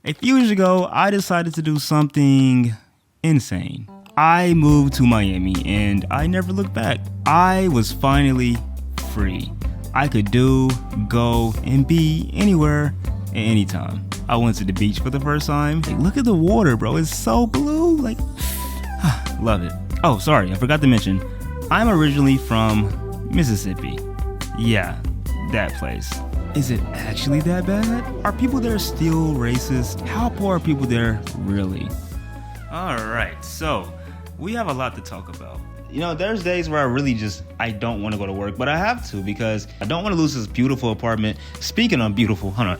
A few years ago, I decided to do something insane. I moved to Miami and I never looked back. I was finally free. I could do, go, and be anywhere at any time. I went to the beach for the first time. Like, look at the water, bro. It's so blue. Like, love it. Oh, sorry, I forgot to mention, I'm originally from Mississippi. Yeah, that place. Is it actually that bad? Are people there still racist? How poor are people there really? Alright, so we have a lot to talk about. You know, there's days where I don't want to go to work, but I have to because I don't want to lose this beautiful apartment. Speaking of beautiful, hold on.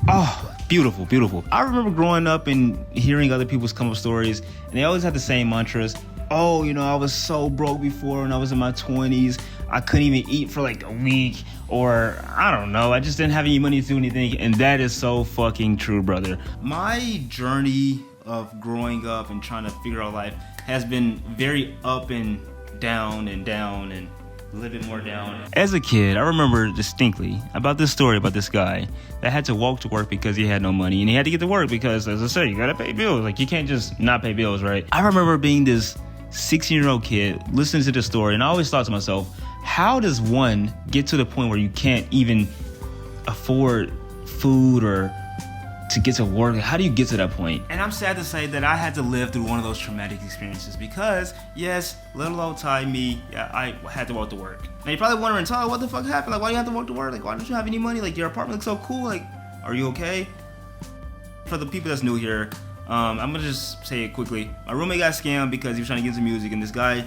Oh, beautiful, beautiful. I remember growing up and hearing other people's come up stories, and they always had the same mantras. Oh, you know, I was so broke before when I was in my 20s. I couldn't even eat for like a week, or I don't know. I just didn't have any money to do anything, and that is so fucking true, brother. My journey of growing up and trying to figure out life has been very up and down and a little bit more down. As a kid, I remember distinctly about this story about this guy that had to walk to work because he had no money, and he had to get to work because, as I said, you gotta pay bills. Like, you can't just not pay bills, right? I remember being this 16-year-old kid listening to this story, and I always thought to myself, how does one get to the point where you can't even afford food or to get to work? How do you get to that point? And I'm sad to say that I had to live through one of those traumatic experiences because, yes, little old Ty me, I had to walk to work. Now you're probably wondering, Ty, what the fuck happened? Like, why do you have to walk to work? Like, why don't you have any money? Like, your apartment looks so cool. Like, are you okay? For the people that's new here, I'm gonna just say it quickly. My roommate got scammed because he was trying to get into music, and this guy,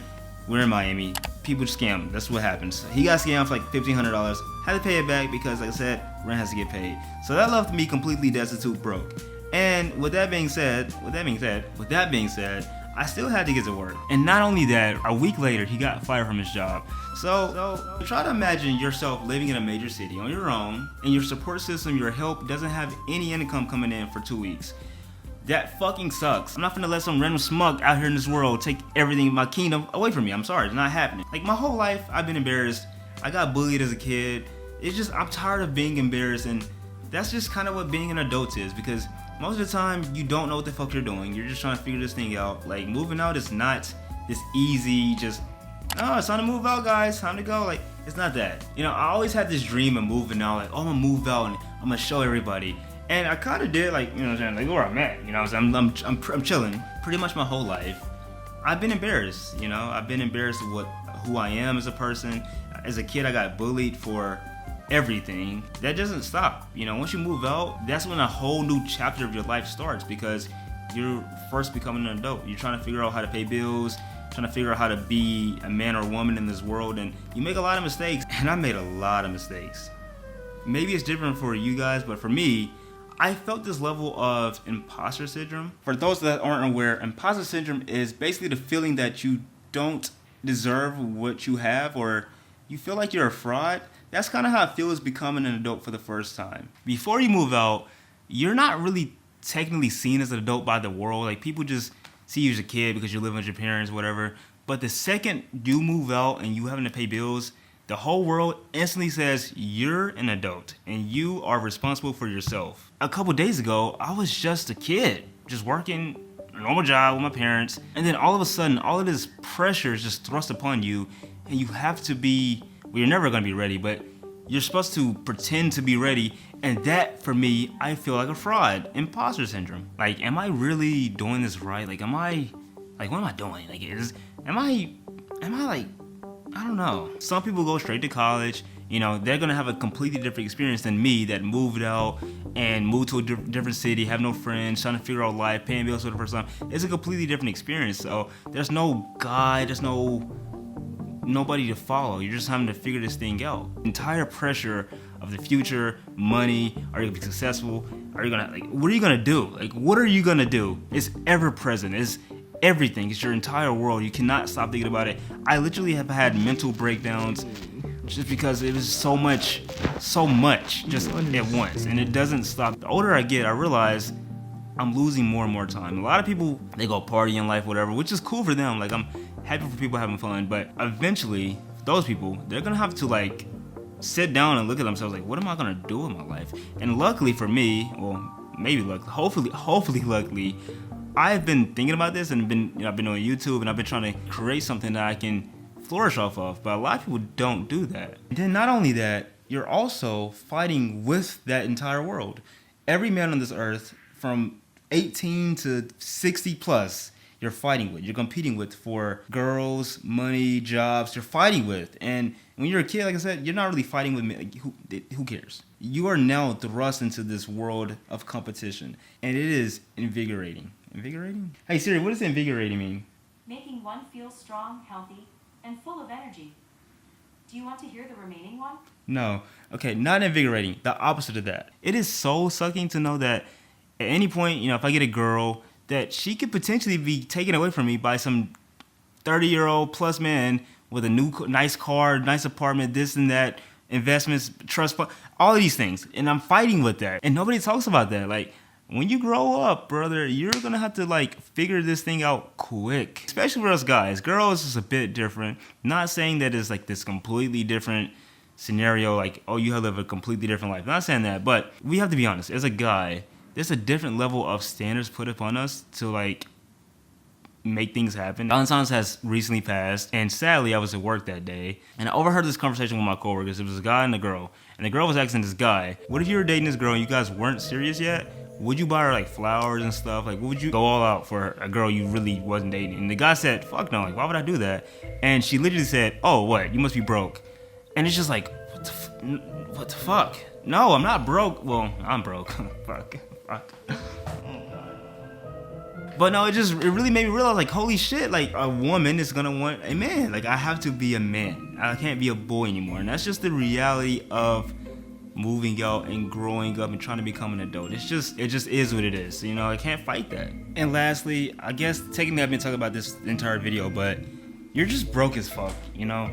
we're in Miami, people just scam him. That's what happens. He got scammed for like $1,500. Had to pay it back because, like I said, rent has to get paid. So that left me completely destitute, broke. And with that being said, I still had to get to work. And not only that, a week later, he got fired from his job. So try to imagine yourself living in a major city on your own, and your support system, your help, doesn't have any income coming in for 2 weeks. That fucking sucks. I'm not gonna let some random smug out here in this world take everything in my kingdom away from me. I'm sorry, it's not happening. Like, my whole life, I've been embarrassed. I got bullied as a kid. It's just, I'm tired of being embarrassed, and that's just kind of what being an adult is, because most of the time, you don't know what the fuck you're doing. You're just trying to figure this thing out. Like, moving out is not this easy, just, oh, it's time to move out, guys, time to go. Like, it's not that. You know, I always had this dream of moving out, like, oh, I'm gonna move out and I'm gonna show everybody. And I kind of did, like, you know what I'm saying, like, where I'm at, you know what I'm saying, I'm chilling pretty much my whole life. I've been embarrassed, you know, I've been embarrassed of who I am as a person. As a kid, I got bullied for everything. That doesn't stop, you know, once you move out, that's when a whole new chapter of your life starts, because you're first becoming an adult. You're trying to figure out how to pay bills, trying to figure out how to be a man or woman in this world, and you make a lot of mistakes, and I made a lot of mistakes. Maybe it's different for you guys, but for me, I felt this level of imposter syndrome. For those that aren't aware, imposter syndrome is basically the feeling that you don't deserve what you have, or you feel like you're a fraud. That's kind of how it feels becoming an adult for the first time. Before you move out, you're not really technically seen as an adult by the world. Like, people just see you as a kid because you're living with your parents, whatever. But the second you move out and you having to pay bills, the whole world instantly says you're an adult and you are responsible for yourself. A couple days ago, I was just a kid, just working a normal job with my parents, and then all of a sudden, all of this pressure is just thrust upon you, and you have to be, well, you're never gonna be ready, but you're supposed to pretend to be ready, and that, for me, I feel like a fraud. Imposter syndrome. Like, am I really doing this right? Like, what am I doing? Like, am I like, I don't know. Some people go straight to college. You know, they're gonna have a completely different experience than me that moved out and moved to a different city, have no friends, trying to figure out life, paying bills for the first time. It's a completely different experience. So there's no guide, there's nobody to follow. You're just having to figure this thing out. Entire pressure of the future, money, are you gonna be successful? Are you gonna, like, what are you gonna do? Like, what are you gonna do? It's ever present. It's everything. It's your entire world. You cannot stop thinking about it. I literally have had mental breakdowns just because it was so much just at once, and it doesn't stop. The older I get, I realize I'm losing more and more time. A lot of people, they go party in life, whatever, which is cool for them. Like, I'm happy for people having fun, but eventually, those people, they're gonna have to, like, sit down and look at themselves like, what am I gonna do with my life? And luckily for me, well, maybe luckily, hopefully luckily, I've been thinking about this and I've been on YouTube and I've been trying to create something that I can flourish off of. But a lot of people don't do that. And then not only that, you're also fighting with that entire world. Every man on this earth, from 18 to 60 plus, you're fighting with, you're competing with for girls, money, jobs, you're fighting with. And when you're a kid, like I said, you're not really fighting with me. Like, who cares? You are now thrust into this world of competition, and it is invigorating. Invigorating? Hey Siri, what does invigorating mean? Making one feel strong, healthy, and full of energy. Do you want to hear the remaining one? No. Okay, not invigorating. The opposite of that. It is soul sucking to know that at any point, if I get a girl, that she could potentially be taken away from me by some 30-year-old plus man with a nice car, nice apartment, this and that, investments, trust fund, all of these things. And I'm fighting with that. And nobody talks about that. Like, when you grow up, brother, you're going to have to, figure this thing out quick. Especially for us guys. Girls is a bit different. Not saying that it's, this completely different scenario, you have to live a completely different life. Not saying that, but we have to be honest. As a guy, there's a different level of standards put upon us to, make things happen. Valentine's has recently passed, and sadly, I was at work that day, and I overheard this conversation with my coworkers. It was a guy and a girl, and the girl was asking this guy, what if you were dating this girl and you guys weren't serious yet? Would you buy her, flowers and stuff? Would you go all out for a girl you really wasn't dating? And the guy said, fuck no, why would I do that? And she literally said, oh, what? You must be broke. And it's just what the fuck? No, I'm not broke. Well, I'm broke. Fuck. But no, it really made me realize, holy shit, a woman is gonna want a man. I have to be a man. I can't be a boy anymore. And that's just the reality of moving out and growing up and trying to become an adult. It just is what it is. I can't fight that. And lastly, I guess technically I've been talking about this entire video, but you're just broke as fuck,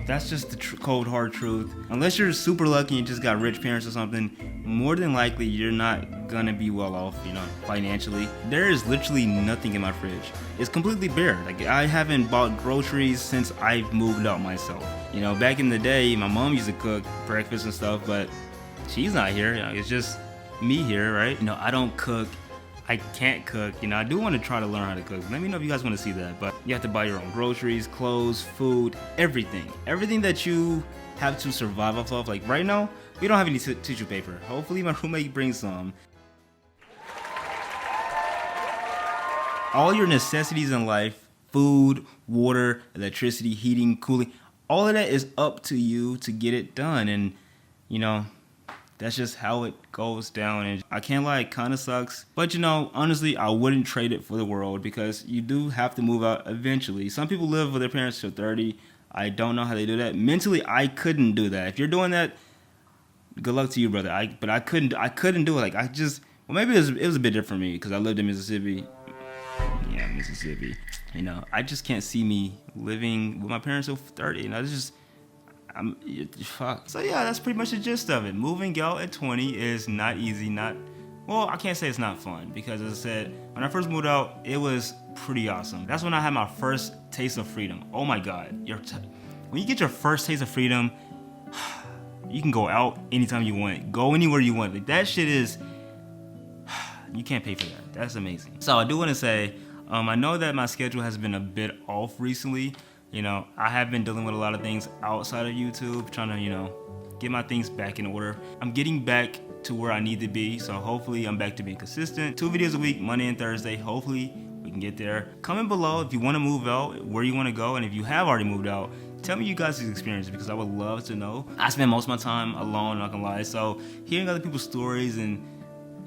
That's just the cold, hard truth. Unless you're super lucky and just got rich parents or something, more than likely you're not gonna be well off, financially. There is literally nothing in my fridge. It's completely bare. I haven't bought groceries since I've moved out myself. Back in the day, my mom used to cook breakfast and stuff, but she's not here. It's just me here, right? I don't cook. I can't cook. I do want to try to learn how to cook. Let me know if you guys want to see that. But you have to buy your own groceries, clothes, food, everything. Everything that you have to survive off of. Right now, we don't have any tissue paper. Hopefully my roommate brings some. All your necessities in life, food, water, electricity, heating, cooling, all of that is up to you to get it done. And, that's just how it goes down. And I can't lie, it kind of sucks. But honestly, I wouldn't trade it for the world because you do have to move out eventually. Some people live with their parents till 30. I don't know how they do that. Mentally, I couldn't do that. If you're doing that, good luck to you, brother. But I couldn't do it. Maybe it was a bit different for me because I lived in Mississippi. Yeah, Mississippi. I just can't see me living with my parents till 30. Fuck. So yeah, that's pretty much the gist of it. Moving out at 20 is not easy. I can't say it's not fun because, as I said, when I first moved out, it was pretty awesome. That's when I had my first taste of freedom. Oh my God. When you get your first taste of freedom, you can go out anytime you want, go anywhere you want. That shit is, you can't pay for that. That's amazing. So I do want to say, I know that my schedule has been a bit off recently. I have been dealing with a lot of things outside of YouTube, trying to, get my things back in order. I'm getting back to where I need to be, so hopefully I'm back to being consistent. 2 videos a week, Monday and Thursday. Hopefully we can get there. Comment below if you want to move out, where you want to go, and if you have already moved out, tell me you guys' experience because I would love to know. I spend most of my time alone, not gonna lie, so hearing other people's stories and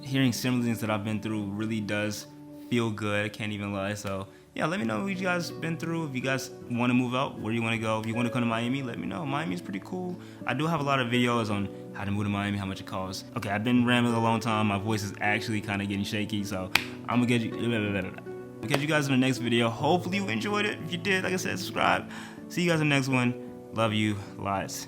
hearing similar things that I've been through really does feel good. I can't even lie, so yeah, let me know what you guys been through. If you guys want to move out, where you want to go. If you want to come to Miami, let me know. Miami is pretty cool. I do have a lot of videos on how to move to Miami, how much it costs. Okay, I've been rambling a long time. My voice is actually kind of getting shaky, so I'm gonna I'll catch you guys in the next video. Hopefully you enjoyed it. If you did, like I said, subscribe. See you guys in the next one. Love you lots.